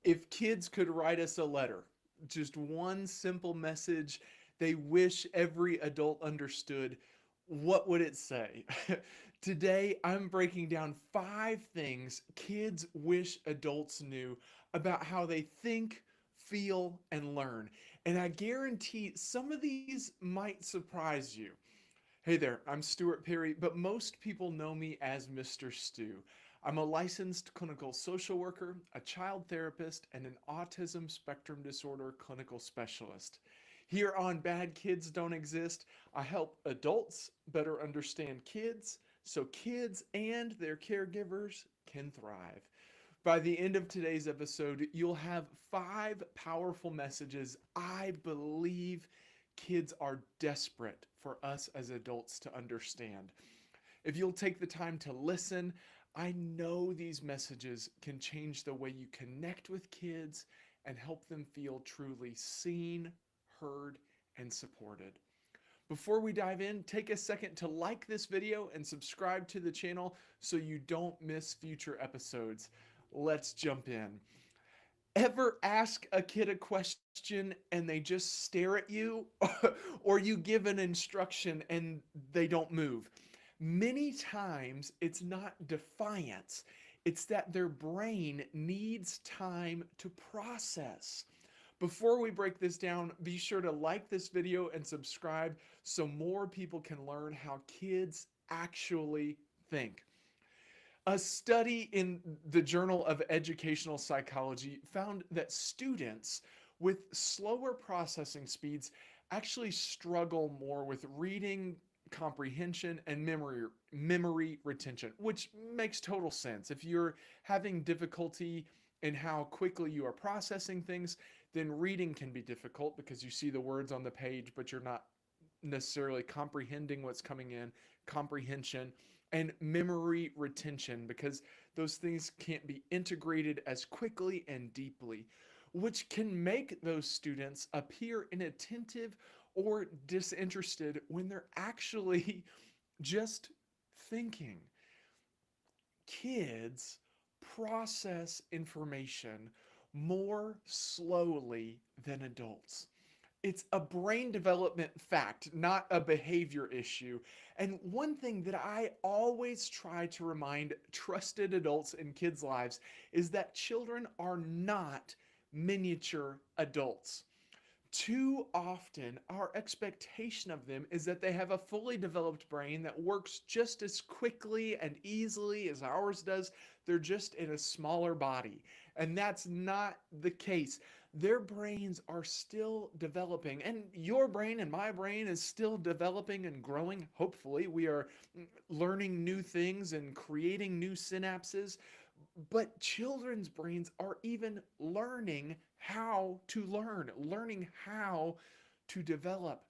If kids could write us a letter, just one simple message they wish every adult understood, what would it say? Today, I'm breaking down 5 things kids wish adults knew about how they think, feel, and learn. And I guarantee some of these might surprise you. Hey there, I'm Stuart Perry, but most people know me as Mr. Stu. I'm a licensed clinical social worker, a child therapist, and an autism spectrum disorder clinical specialist. Here on Bad Kids Don't Exist, I help adults better understand kids so kids and their caregivers can thrive. By the end of today's episode, you'll have 5 powerful messages I believe kids are desperate for us as adults to understand. If you'll take the time to listen, I know these messages can change the way you connect with kids and help them feel truly seen, heard, and supported. Before we dive in, take a second to like this video and subscribe to the channel so you don't miss future episodes. Let's jump in. Ever ask a kid a question and they just stare at you? Or you give an instruction and they don't move? Many times it's not defiance, it's that their brain needs time to process. Before we break this down, be sure to like this video and subscribe so more people can learn how kids actually think. A study in the Journal of Educational Psychology found that students with slower processing speeds actually struggle more with reading comprehension and memory retention, which makes total sense. If you're having difficulty in how quickly you are processing things, then reading can be difficult because you see the words on the page but you're not necessarily comprehending what's coming in. Comprehension and memory retention, because those things can't be integrated as quickly and deeply, which can make those students appear inattentive or disinterested when they're actually just thinking. Kids process information more slowly than adults. It's a brain development fact, not a behavior issue. And one thing that I always try to remind trusted adults in kids' lives is that children are not miniature adults. Too often, our expectation of them is that they have a fully developed brain that works just as quickly and easily as ours does. They're just in a smaller body. And that's not the case. Their brains are still developing, and your brain and my brain is still developing and growing. Hopefully, we are learning new things and creating new synapses. But children's brains are even learning how to learn, learning how to develop.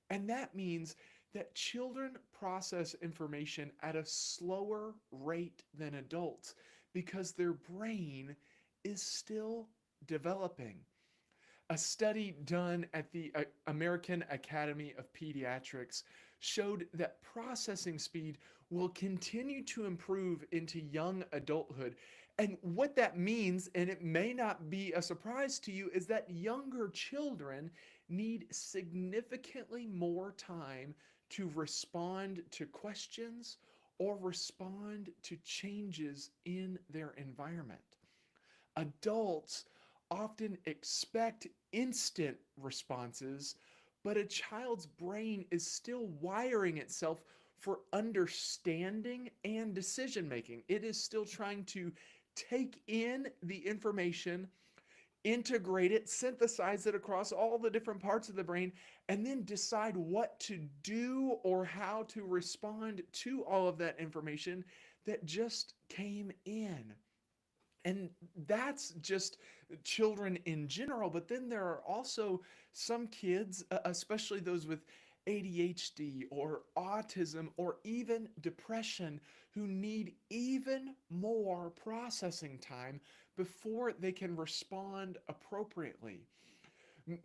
And that means that children process information at a slower rate than adults because their brain is still developing. A study done at the American Academy of Pediatrics showed that processing speed will continue to improve into young adulthood. And what that means, and it may not be a surprise to you, is that younger children need significantly more time to respond to questions or respond to changes in their environment. Adults often expect instant responses, but a child's brain is still wiring itself for understanding and decision making. It is still trying to take in the information, integrate it, synthesize it across all the different parts of the brain, and then decide what to do or how to respond to all of that information that just came in. And that's just children in general. But then there are also some kids, especially those with ADHD or autism or even depression, who need even more processing time before they can respond appropriately.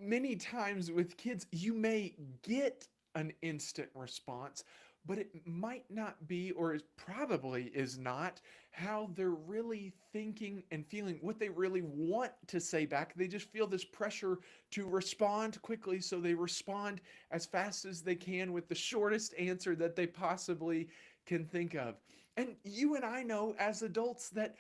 Many times with kids, you may get an instant response, but it might not be, or it probably is not, how they're really thinking and feeling, what they really want to say back. They just feel this pressure to respond quickly, so they respond as fast as they can with the shortest answer that they possibly can think of. And you and I know as adults that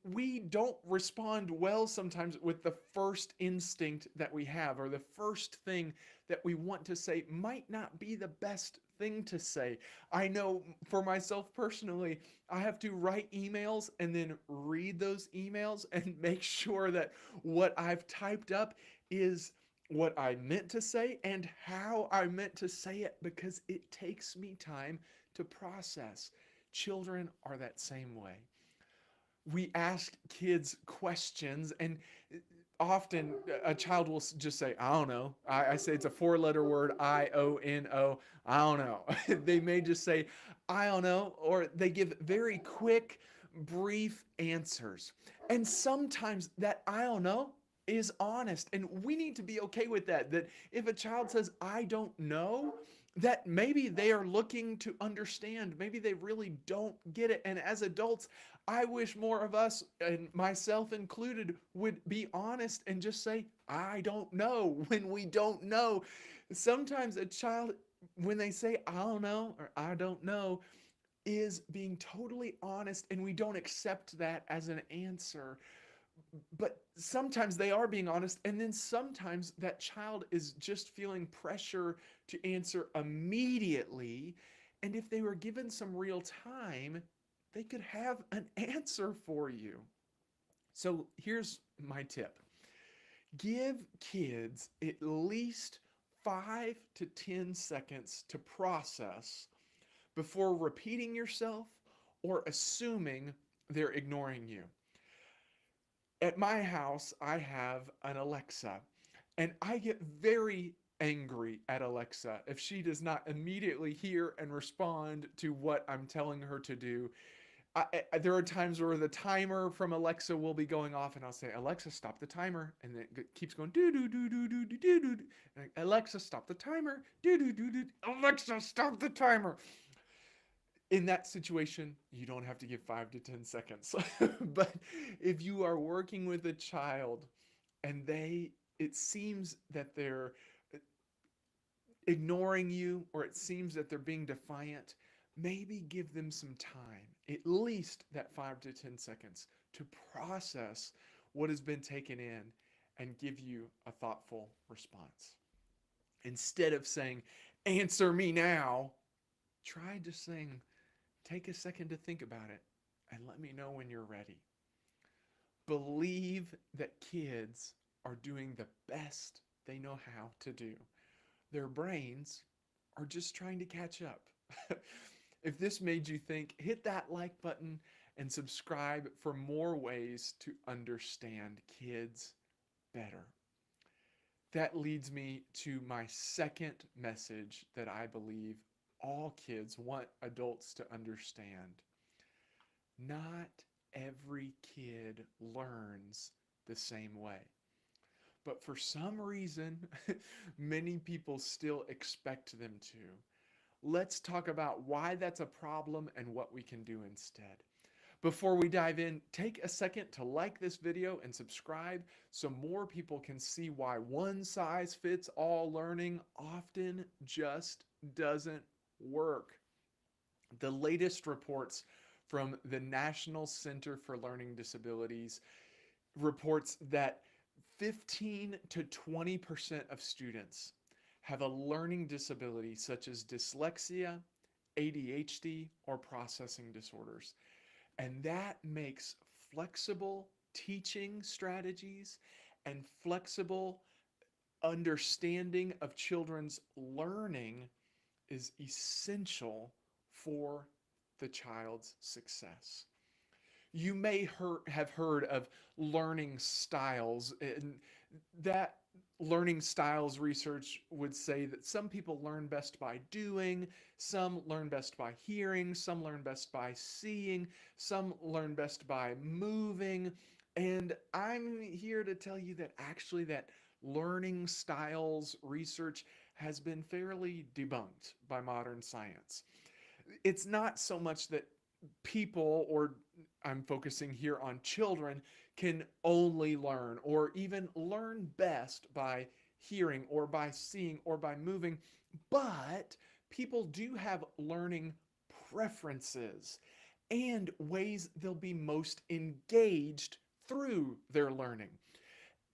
we don't respond well sometimes with the first instinct that we have, or the first thing that we want to say might not be the best thing to say. I know for myself personally, I have to write emails and then read those emails and make sure that what I've typed up is what I meant to say and how I meant to say it, because it takes me time to process. Children are that same way. We ask kids questions, and often a child will just say, I don't know. I say it's a four-letter word, I-O-N-O. I don't know. They may just say, I don't know, or they give very quick, brief answers. And sometimes that I don't know is honest. And we need to be okay with that. That if a child says, I don't know, that maybe they are looking to understand. Maybe they really don't get it. And as adults, I wish more of us, and myself included, would be honest and just say, I don't know, when we don't know. Sometimes a child, when they say, I don't know, or I don't know, is being totally honest, and we don't accept that as an answer. But sometimes they are being honest, and then sometimes that child is just feeling pressure to answer immediately. And if they were given some real time, they could have an answer for you. So here's my tip: give kids at least 5 to 10 seconds to process before repeating yourself or assuming they're ignoring you. At my house, I have an Alexa, and I get very angry at Alexa if she does not immediately hear and respond to what I'm telling her to do. There are times where the timer from Alexa will be going off, and I'll say, Alexa, stop the timer. And then it keeps going, do, do, do, do, do, do, do, do. Alexa, stop the timer. Do, do, do, do. Alexa, stop the timer. In that situation, you don't have to give 5 to 10 seconds. But if you are working with a child and it seems that they're ignoring you, or it seems that they're being defiant, maybe give them some time, at least that 5 to 10 seconds, to process what has been taken in and give you a thoughtful response. Instead of saying, answer me now, try just saying, take a second to think about it and let me know when you're ready. Believe that kids are doing the best they know how to do. Their brains are just trying to catch up. If this made you think, hit that like button and subscribe for more ways to understand kids better. That leads me to my second message that I believe all kids want adults to understand. Not every kid learns the same way. But for some reason, many people still expect them to. Let's talk about why that's a problem and what we can do instead. Before we dive in, take a second to like this video and subscribe so more people can see why one size fits all learning often just doesn't work. The latest reports from the National Center for Learning Disabilities reports that 15 to 20% of students have a learning disability such as dyslexia, ADHD, or processing disorders. And that makes flexible teaching strategies and flexible understanding of children's learning is essential for the child's success. You may have heard of learning styles, and that learning styles research would say that some people learn best by doing, some learn best by hearing, some learn best by seeing, some learn best by moving. And I'm here to tell you that actually that learning styles research has been fairly debunked by modern science. It's not so much that people, or I'm focusing here on children, can only learn or even learn best by hearing or by seeing or by moving, but people do have learning preferences and ways they'll be most engaged through their learning.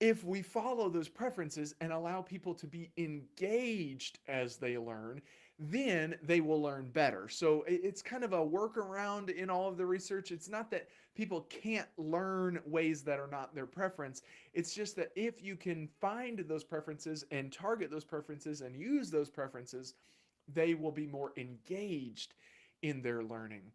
If we follow those preferences and allow people to be engaged as they learn, then they will learn better. So it's kind of a workaround in all of the research. It's not that people can't learn ways that are not their preference. It's just that if you can find those preferences and target those preferences and use those preferences, they will be more engaged in their learning.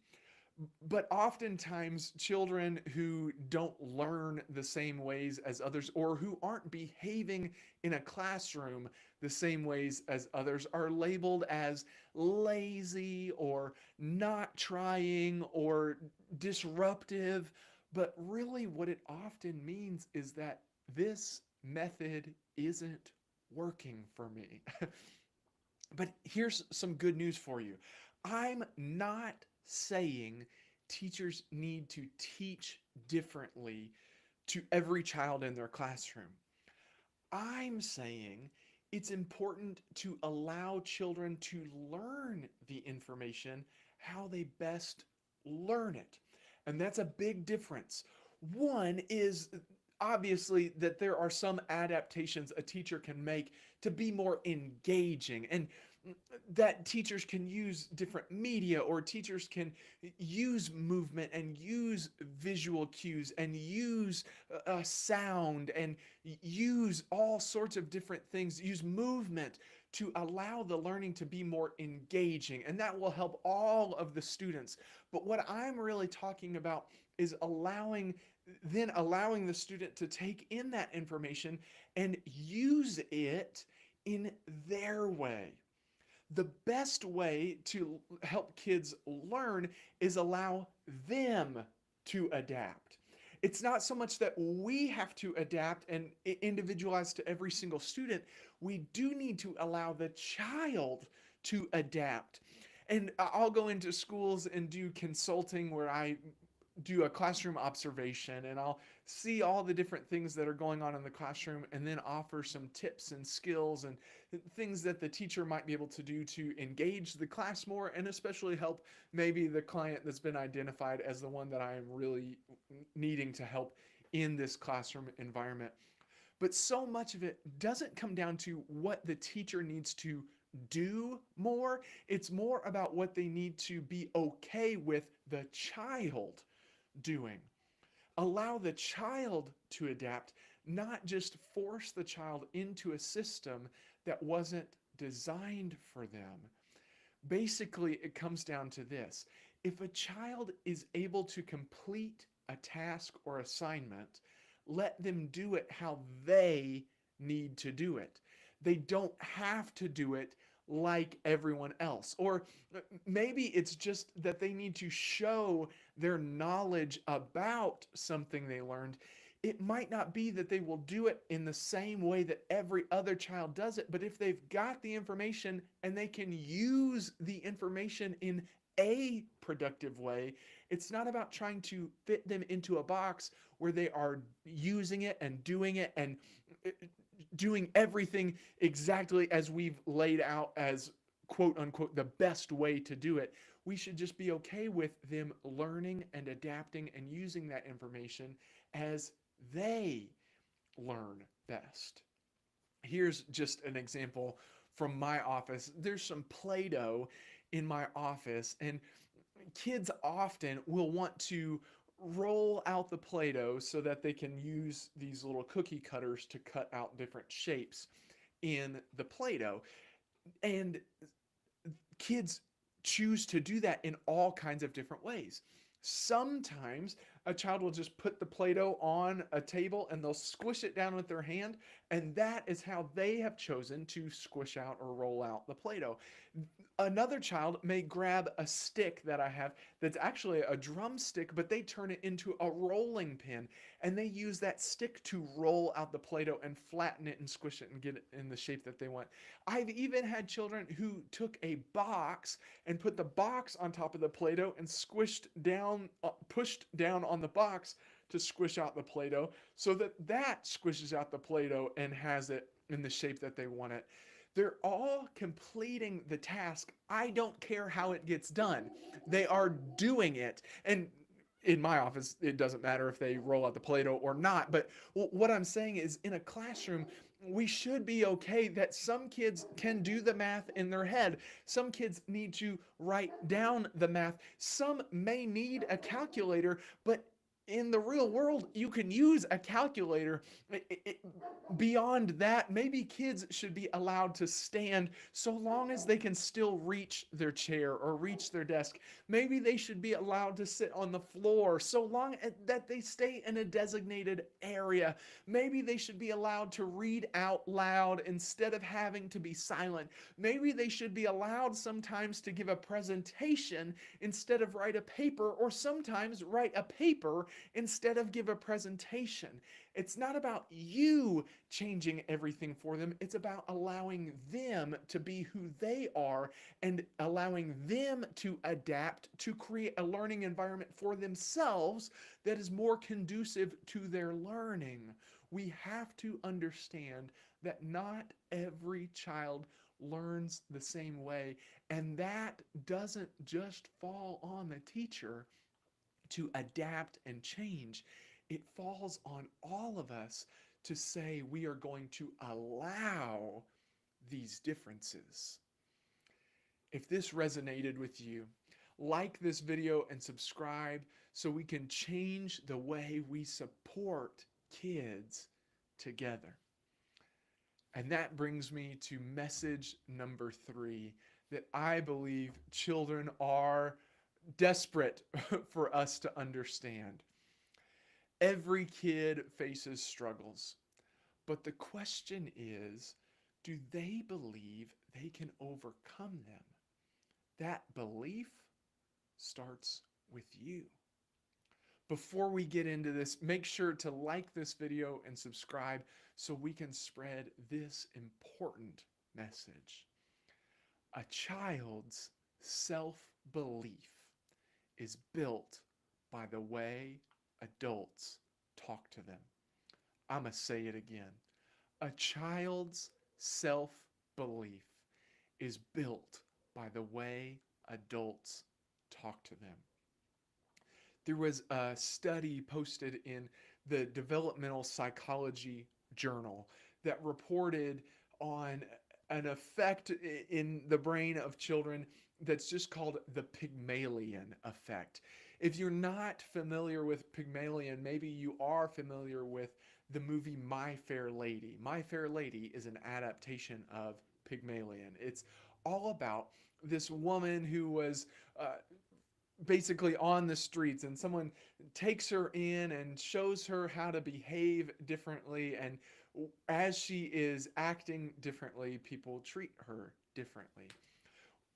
But oftentimes, children who don't learn the same ways as others, or who aren't behaving in a classroom the same ways as others, are labeled as lazy or not trying or disruptive. But really, what it often means is that this method isn't working for me. But here's some good news for you. I'm not saying teachers need to teach differently to every child in their classroom. I'm saying it's important to allow children to learn the information how they best learn it. And that's a big difference. One is obviously that there are some adaptations a teacher can make to be more engaging, and that teachers can use different media, or teachers can use movement and use visual cues and use sound and use all sorts of different things, use movement to allow the learning to be more engaging, and that will help all of the students. But what I'm really talking about is allowing the student to take in that information and use it in their way. The best way to help kids learn is allow them to adapt. It's not so much that we have to adapt and individualize to every single student. We do need to allow the child to adapt. And I'll go into schools and do consulting where I do a classroom observation, and I'll see all the different things that are going on in the classroom and then offer some tips and skills and things that the teacher might be able to do to engage the class more, and especially help maybe the client that's been identified as the one that I am really needing to help in this classroom environment. But so much of it doesn't come down to what the teacher needs to do more. It's more about what they need to be okay with the child doing. Allow the child to adapt, not just force the child into a system that wasn't designed for them. Basically, it comes down to this. If a child is able to complete a task or assignment, let them do it how they need to do it. They don't have to do it like everyone else. Or maybe it's just that they need to show their knowledge about something they learned. It might not be that they will do it in the same way that every other child does it, but if they've got the information and they can use the information in a productive way, it's not about trying to fit them into a box where they are using it and uh, doing everything exactly as we've laid out as quote unquote the best way to do it. We should just be okay with them learning and adapting and using that information as they learn best. Here's just an example from my office. There's some Play-Doh in my office, and kids often will want to roll out the Play-Doh so that they can use these little cookie cutters to cut out different shapes in the Play-Doh. And kids choose to do that in all kinds of different ways. Sometimes A child will just put the Play-Doh on a table and they'll squish it down with their hand, and that is how they have chosen to squish out or roll out the Play-Doh. Another child may grab a stick that I have that's actually a drumstick, but they turn it into a rolling pin and they use that stick to roll out the Play-Doh and flatten it and squish it and get it in the shape that they want. I've even had children who took a box and put the box on top of the Play-Doh and squished down, pushed down on the box to squish out the Play-Doh so that that squishes out the Play-Doh and has it in the shape that they want it. They're all completing the task. I don't care how it gets done. They are doing it. And in my office, it doesn't matter if they roll out the Play-Doh or not. But what I'm saying is, in a classroom, we should be okay that some kids can do the math in their head. Some kids need to write down the math. Some may need a calculator, but in the real world, you can use a calculator. Beyond that, maybe kids should be allowed to stand so long as they can still reach their chair or reach their desk. Maybe they should be allowed to sit on the floor so long that they stay in a designated area. Maybe they should be allowed to read out loud instead of having to be silent. Maybe they should be allowed sometimes to give a presentation instead of write a paper, or sometimes write a paper instead of give a presentation. It's not about you changing everything for them. It's about allowing them to be who they are and allowing them to adapt to create a learning environment for themselves that is more conducive to their learning. We have to understand that not every child learns the same way, and that doesn't just fall on the teacher to adapt and change. It falls on all of us to say we are going to allow these differences. If this resonated with you, like this video and subscribe so we can change the way we support kids together. And that brings me to message number 3, that I believe children are desperate for us to understand. Every kid faces struggles, but the question is, do they believe they can overcome them? That belief starts with you. Before we get into this, make sure to like this video and subscribe so we can spread this important message. A child's self-belief is built by the way adults talk to them. I'm going to say it again. A child's self-belief is built by the way adults talk to them. There was a study posted in the Developmental Psychology Journal that reported on an effect in the brain of children that's just called the Pygmalion effect. If you're not familiar with Pygmalion, maybe you are familiar with the movie My Fair Lady. My Fair Lady is an adaptation of Pygmalion. It's all about this woman who was basically on the streets, and someone takes her in and shows her how to behave differently, and as she is acting differently, people treat her differently.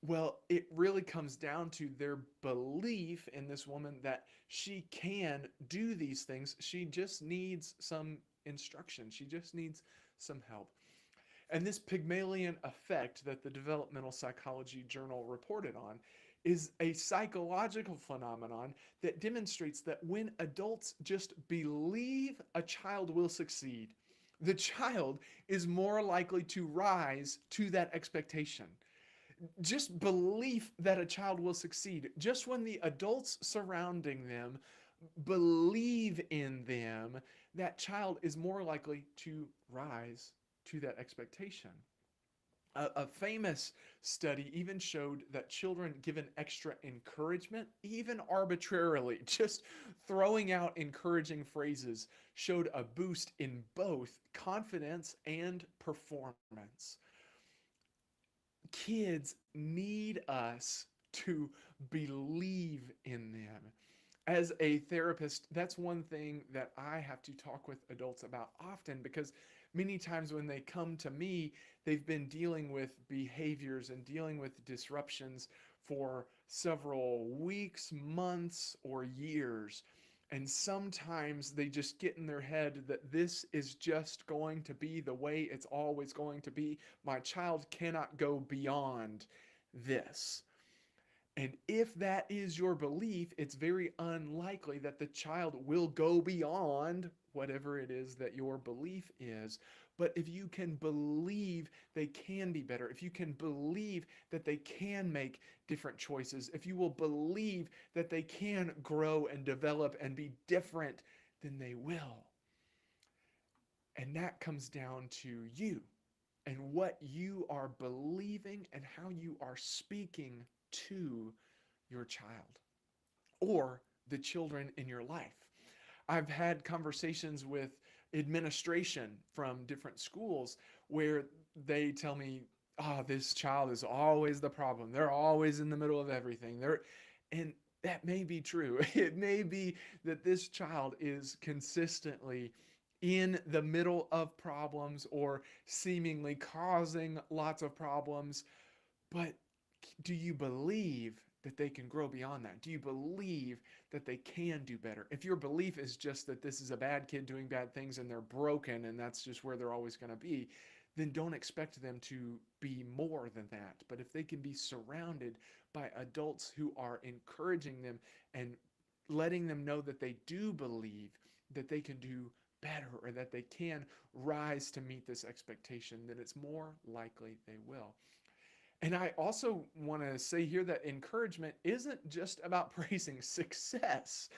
Well, it really comes down to their belief in this woman that she can do these things. She just needs some instruction. She just needs some help. And this Pygmalion effect that the Developmental Psychology Journal reported on is a psychological phenomenon that demonstrates that when adults just believe a child will succeed, the child is more likely to rise to that expectation. Just belief that a child will succeed, just when the adults surrounding them believe in them, that child is more likely to rise to that expectation. A famous study even showed that children given extra encouragement, even arbitrarily, just throwing out encouraging phrases, showed a boost in both confidence and performance. Kids need us to believe in them. As a therapist, that's one thing that I have to talk with adults about often, because many times when they come to me, they've been dealing with behaviors and dealing with disruptions for several weeks, months, or years. And sometimes they just get in their head that this is just going to be the way it's always going to be. My child cannot go beyond this. And if that is your belief, it's very unlikely that the child will go beyond whatever it is that your belief is. But if you can believe they can be better, if you can believe that they can make different choices, if you will believe that they can grow and develop and be different, then they will. And that comes down to you and what you are believing and how you are speaking to your child or the children in your life. I've had conversations with administration from different schools where they tell me, "Oh, this child is always the problem. They're always in the middle of everything." And that may be true. It may be that this child is consistently in the middle of problems or seemingly causing lots of problems, but do you believe that they can grow beyond that? Do you believe that they can do better? If your belief is just that this is a bad kid doing bad things and they're broken and that's just where they're always going to be, then don't expect them to be more than that. But if they can be surrounded by adults who are encouraging them and letting them know that they do believe that they can do better or that they can rise to meet this expectation, then it's more likely they will. And I also want to say here that encouragement isn't just about praising success,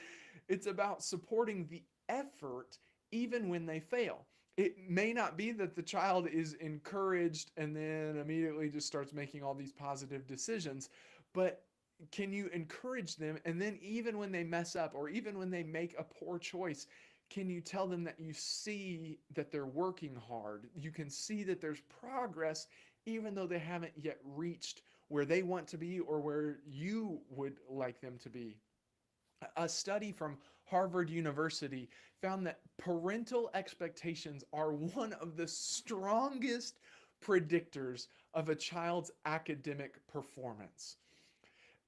it's about supporting the effort even when they fail. It may not be that the child is encouraged and then immediately just starts making all these positive decisions, but can you encourage them? And then, even when they mess up or even when they make a poor choice, can you tell them that you see that they're working hard? You can see that there's progress, even though they haven't yet reached where they want to be or where you would like them to be. A study from Harvard University found that parental expectations are one of the strongest predictors of a child's academic performance.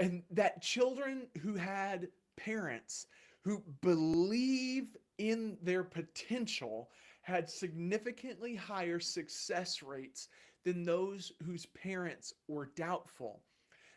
And that children who had parents who believe in their potential had significantly higher success rates than those whose parents were doubtful.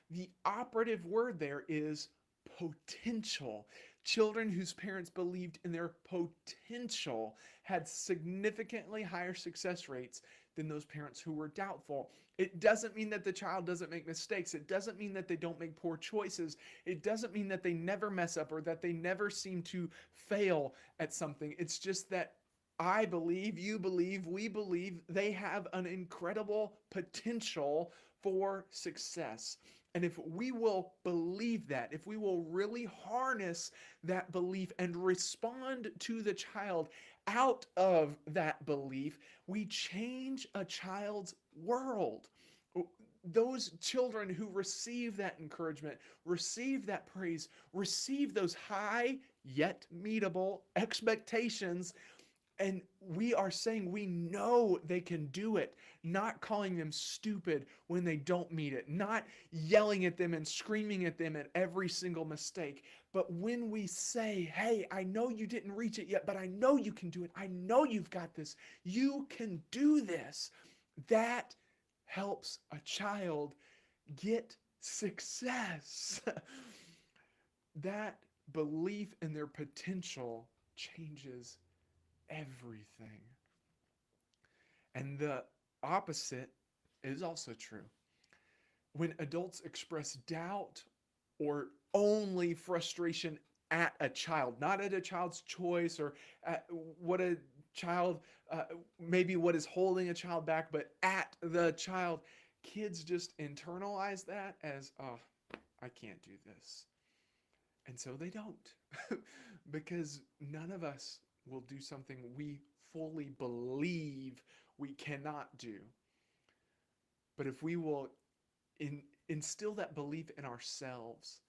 The operative word there is potential. Children whose parents believed in their potential had significantly higher success rates than those parents who were doubtful. It doesn't mean that the child doesn't make mistakes. It doesn't mean that they don't make poor choices. It doesn't mean that they never mess up or that they never seem to fail at something. It's just that I believe, you believe, we believe they have an incredible potential for success. And if we will believe that, if we will really harness that belief and respond to the child out of that belief, we change a child's world. Those children who receive that encouragement, receive that praise, receive those high yet meetable expectations, and we are saying we know they can do it, not calling them stupid when they don't meet it, not yelling at them and screaming at them at every single mistake. But when we say, "Hey, I know you didn't reach it yet, but I know you can do it. I know you've got this. You can do this." That helps a child get success. That belief in their potential changes everything. And the opposite is also true. When adults express doubt or only frustration at a child, not at a child's choice or at what a child, maybe what is holding a child back, but at the child, kids just internalize that as, "Oh, I can't do this." And so they don't, because none of us will do something we fully believe we cannot do. But if we will instill that belief in ourselves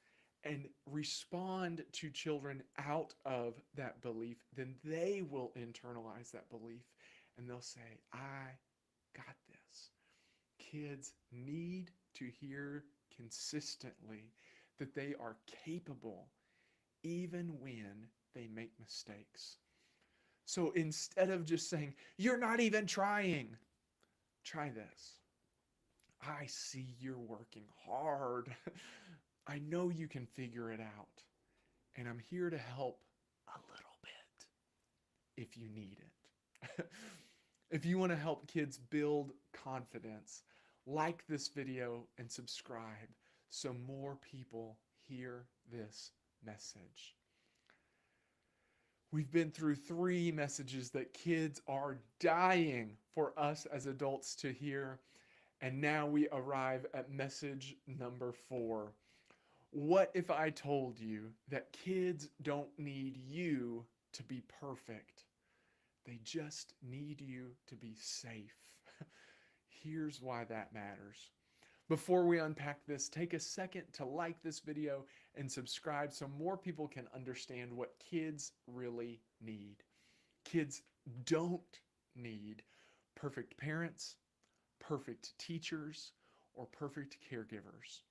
and respond to children out of that belief, then they will internalize that belief and they'll say, I got this. Kids need to hear consistently that they are capable even when they make mistakes. So instead of just saying, you're not even trying, try this. I see you're working hard. I know you can figure it out. And I'm here to help a little bit if you need it. If you want to help kids build confidence, like this video and subscribe so more people hear this message. We've been through 3 messages that kids are dying for us as adults to hear. And now we arrive at message number 4. What if I told you that kids don't need you to be perfect? They just need you to be safe. Here's why that matters. Before we unpack this, take a second to like this video and subscribe so more people can understand what kids really need. Kids don't need perfect parents, perfect teachers, or perfect caregivers.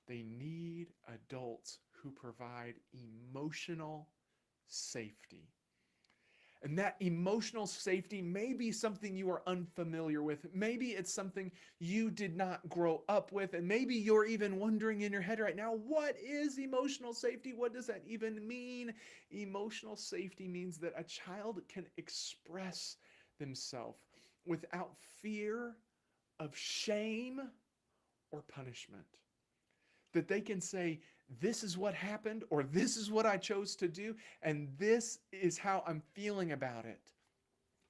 They need adults who provide emotional safety. And that emotional safety may be something you are unfamiliar with. Maybe it's something you did not grow up with. And maybe you're even wondering in your head right now, what is emotional safety? What does that even mean? Emotional safety means that a child can express themselves without fear of shame or punishment. That they can say, this is what happened, or this is what I chose to do, and this is how I'm feeling about it.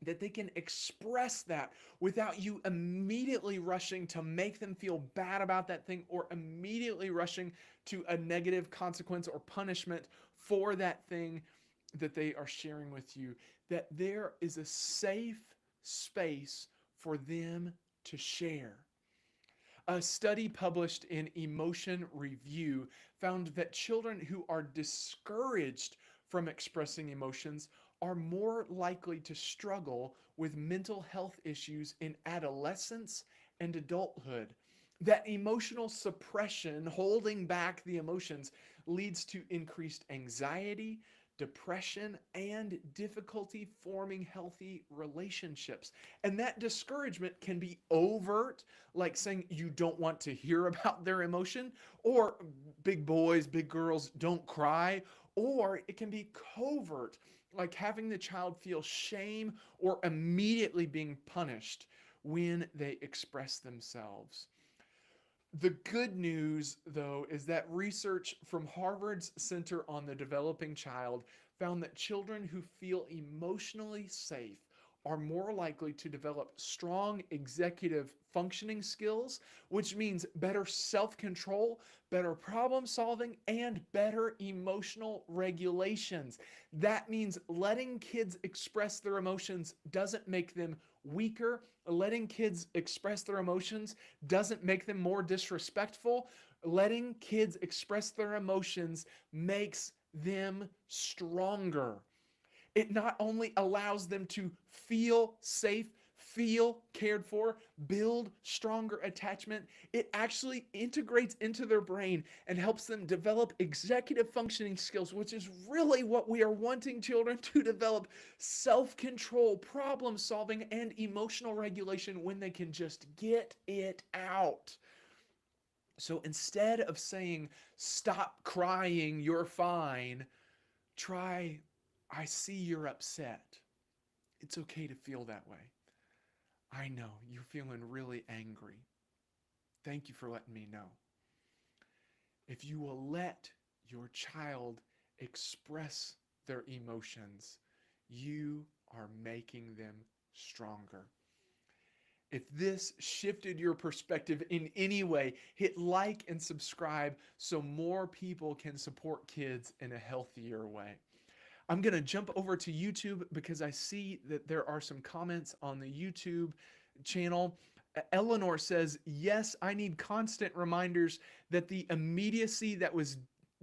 That they can express that without you immediately rushing to make them feel bad about that thing, or immediately rushing to a negative consequence or punishment for that thing that they are sharing with you. That there is a safe space for them to share. A study published in Emotion Review found that children who are discouraged from expressing emotions are more likely to struggle with mental health issues in adolescence and adulthood. That emotional suppression, holding back the emotions, leads to increased anxiety, depression, and difficulty forming healthy relationships. And that discouragement can be overt, like saying you don't want to hear about their emotion, or big boys, big girls, don't cry, or it can be covert, like having the child feel shame or immediately being punished when they express themselves. The good news, though, is that research from Harvard's Center on the Developing Child found that children who feel emotionally safe are more likely to develop strong executive functioning skills, which means better self-control, better problem solving, and better emotional regulations. That means letting kids express their emotions doesn't make them weaker. Letting kids express their emotions doesn't make them more disrespectful. Letting kids express their emotions makes them stronger. It not only allows them to feel safe, feel cared for, build stronger attachment, it actually integrates into their brain and helps them develop executive functioning skills, which is really what we are wanting children to develop: self-control, problem solving, and emotional regulation when they can just get it out. So instead of saying, stop crying, you're fine, try, I see you're upset. It's okay to feel that way. I know you're feeling really angry. Thank you for letting me know. If you will let your child express their emotions, you are making them stronger. If this shifted your perspective in any way, hit like and subscribe so more people can support kids in a healthier way. I'm going to jump over to YouTube because I see that there are some comments on the YouTube channel. Eleanor says, yes, I need constant reminders that the immediacy that was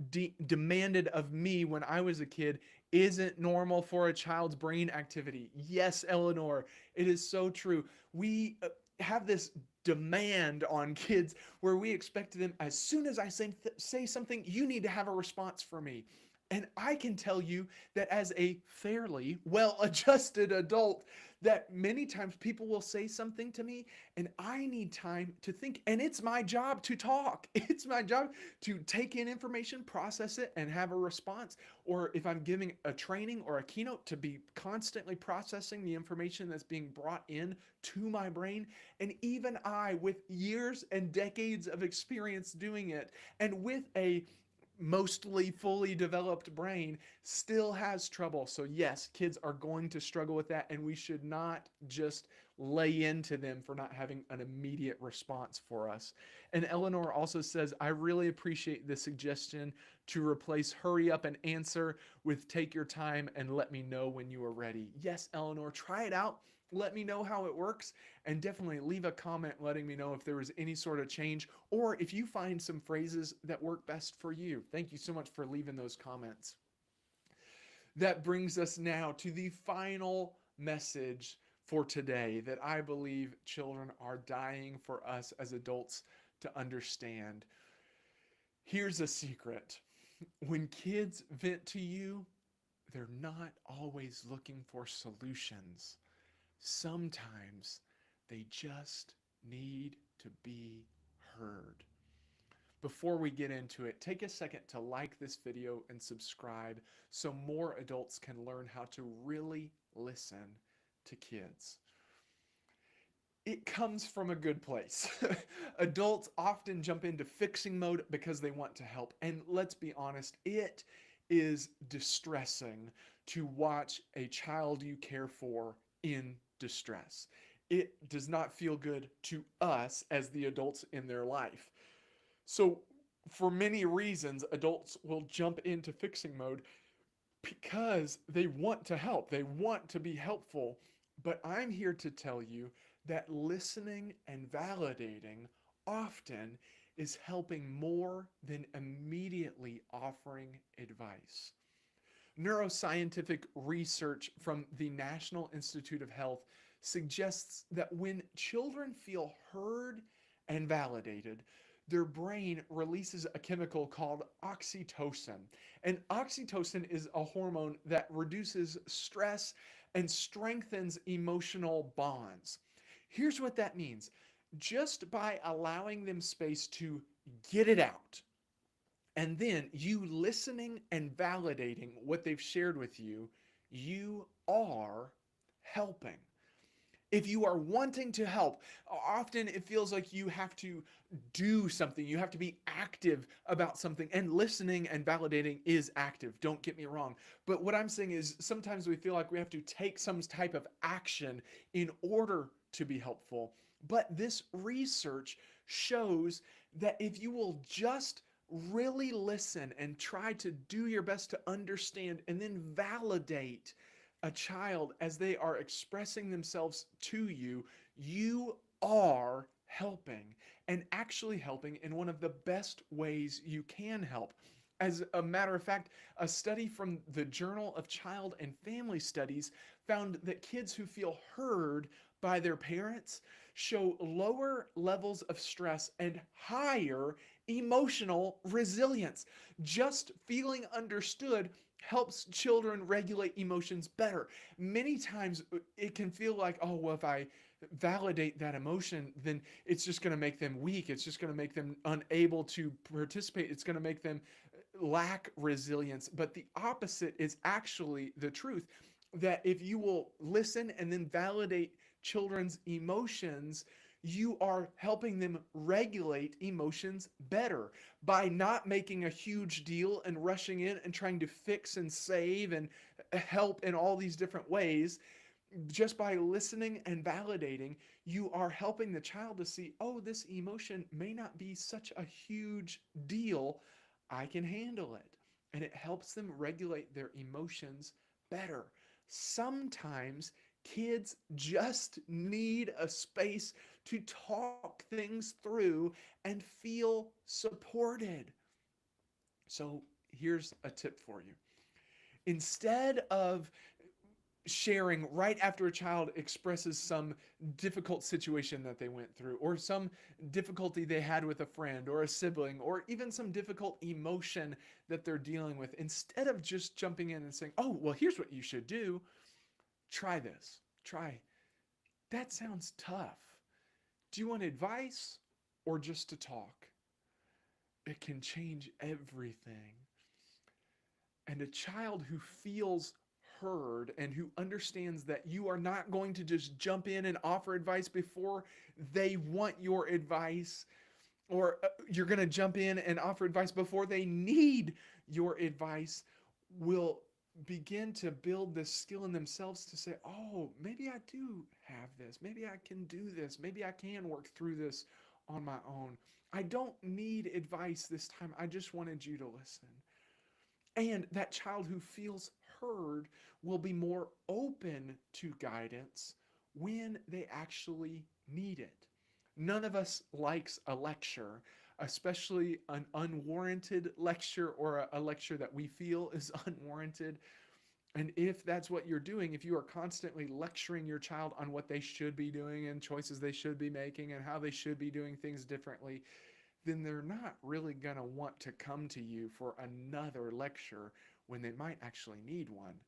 demanded of me when I was a kid isn't normal for a child's brain activity. Yes, Eleanor, it is so true. We have this demand on kids where we expect them, as soon as I say something, you need to have a response for me. And I can tell you that as a fairly well adjusted adult, that many times people will say something to me and I need time to think. And it's my job to talk. It's my job to take in information, process it, and have a response. Or if I'm giving a training or a keynote, to be constantly processing the information that's being brought in to my brain. And even I, with years and decades of experience doing it, and with a mostly fully developed brain, still has trouble. So yes, kids are going to struggle with that, and we should not just lay into them for not having an immediate response for us. And Eleanor also says, I really appreciate the suggestion to replace hurry up and answer with take your time and let me know when you are ready. Yes, Eleanor, try it out. Let me know how it works, and definitely leave a comment letting me know if there was any sort of change or if you find some phrases that work best for you. Thank you so much for leaving those comments. That brings us now to the final message for today that I believe children are dying for us as adults to understand. Here's a secret: when kids vent to you, they're not always looking for solutions. Sometimes they just need to be heard. Before we get into it, take a second to like this video and subscribe so more adults can learn how to really listen to kids. It comes from a good place. Adults often jump into fixing mode because they want to help. And let's be honest, it is distressing to watch a child you care for in distress. It does not feel good to us as the adults in their life. So, for many reasons, adults will jump into fixing mode because they want to help, they want to be helpful. But I'm here to tell you that listening and validating often is helping more than immediately offering advice. Neuroscientific research from the National Institute of Health suggests that when children feel heard and validated, their brain releases a chemical called oxytocin. And oxytocin is a hormone that reduces stress and strengthens emotional bonds. Here's what that means: just by allowing them space to get it out, and then you listening and validating what they've shared with you, you are helping. If you are wanting to help, often it feels like you have to do something. You have to be active about something. And listening and validating is active. Don't get me wrong. But what I'm saying is sometimes we feel like we have to take some type of action in order to be helpful. But this research shows that if you will just really listen and try to do your best to understand and then validate a child as they are expressing themselves to you, you are helping, and actually helping in one of the best ways you can help. As a matter of fact, a study from the Journal of Child and Family Studies found that kids who feel heard by their parents show lower levels of stress and higher emotional resilience. Just feeling understood helps children regulate emotions better. Many times it can feel like, oh, well, if I validate that emotion, then it's just going to make them weak. It's just going to make them unable to participate. It's going to make them lack resilience. But the opposite is actually the truth, that if you will listen and then validate children's emotions, you are helping them regulate emotions better by not making a huge deal and rushing in and trying to fix and save and help in all these different ways. Just by listening and validating, you are helping the child to see, oh, this emotion may not be such a huge deal. I can handle it. And it helps them regulate their emotions better. Sometimes kids just need a space to talk things through and feel supported. So here's a tip for you. Instead of sharing right after a child expresses some difficult situation that they went through, or some difficulty they had with a friend or a sibling, or even some difficult emotion that they're dealing with, instead of just jumping in and saying, oh, well, here's what you should do, try this. Try. That sounds tough. Do you want advice or just to talk? It can change everything. And a child who feels heard and who understands that you are not going to just jump in and offer advice before they want your advice, or you're going to jump in and offer advice before they need your advice, will begin to build this skill in themselves to say, oh, maybe I do have this. Maybe I can do this. Maybe I can work through this on my own. I don't need advice this time. I just wanted you to listen. And that child who feels heard will be more open to guidance when they actually need it. None of us likes a lecture, especially an unwarranted lecture, or a lecture that we feel is unwarranted. And if that's what you're doing, if you are constantly lecturing your child on what they should be doing and choices they should be making and how they should be doing things differently, then they're not really going to want to come to you for another lecture when they might actually need one.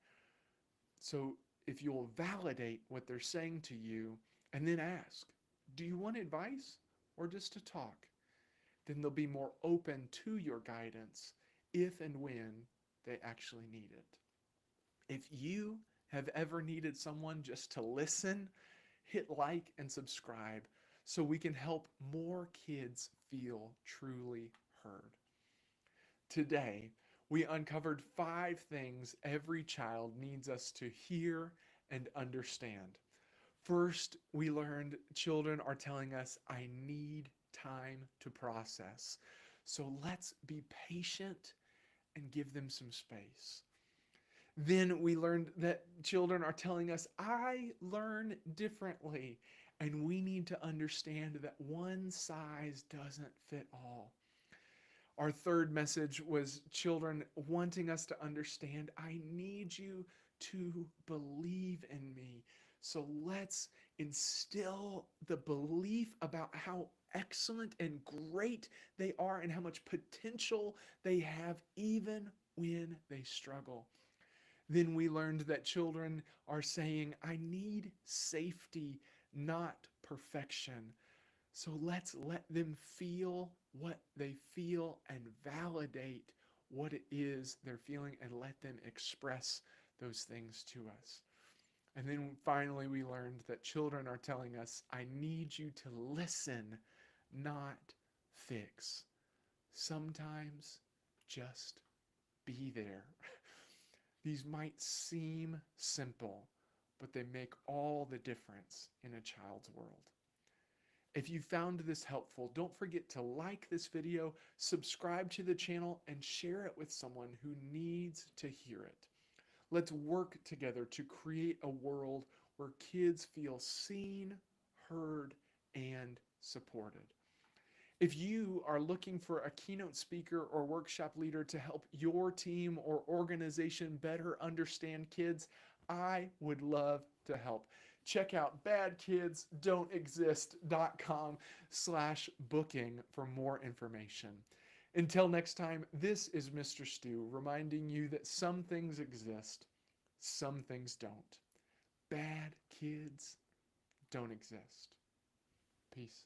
So if you'll validate what they're saying to you and then ask, do you want advice or just to talk? Then they'll be more open to your guidance if and when they actually need it. If you have ever needed someone just to listen, hit like and subscribe so we can help more kids feel truly heard. Today, we uncovered 5 things every child needs us to hear and understand. First, we learned children are telling us, I need time to process. So let's be patient and give them some space. Then we learned that children are telling us, I learn differently. And we need to understand that one size doesn't fit all. Our third message was children wanting us to understand, I need you to believe in me. So let's instill the belief about how excellent and great they are and how much potential they have even when they struggle. Then we learned that children are saying, I need safety, not perfection. So let's let them feel what they feel and validate what it is they're feeling and let them express those things to us. And then finally, we learned that children are telling us, I need you to listen, not fix. Sometimes just be there. These might seem simple, but they make all the difference in a child's world. If you found this helpful, don't forget to like this video, subscribe to the channel, and share it with someone who needs to hear it. Let's work together to create a world where kids feel seen, heard, and supported. If you are looking for a keynote speaker or workshop leader to help your team or organization better understand kids, I would love to help. Check out badkidsdon'texist.com/booking for more information. Until next time, this is Mr. Stu reminding you that some things exist, some things don't. Bad kids don't exist. Peace.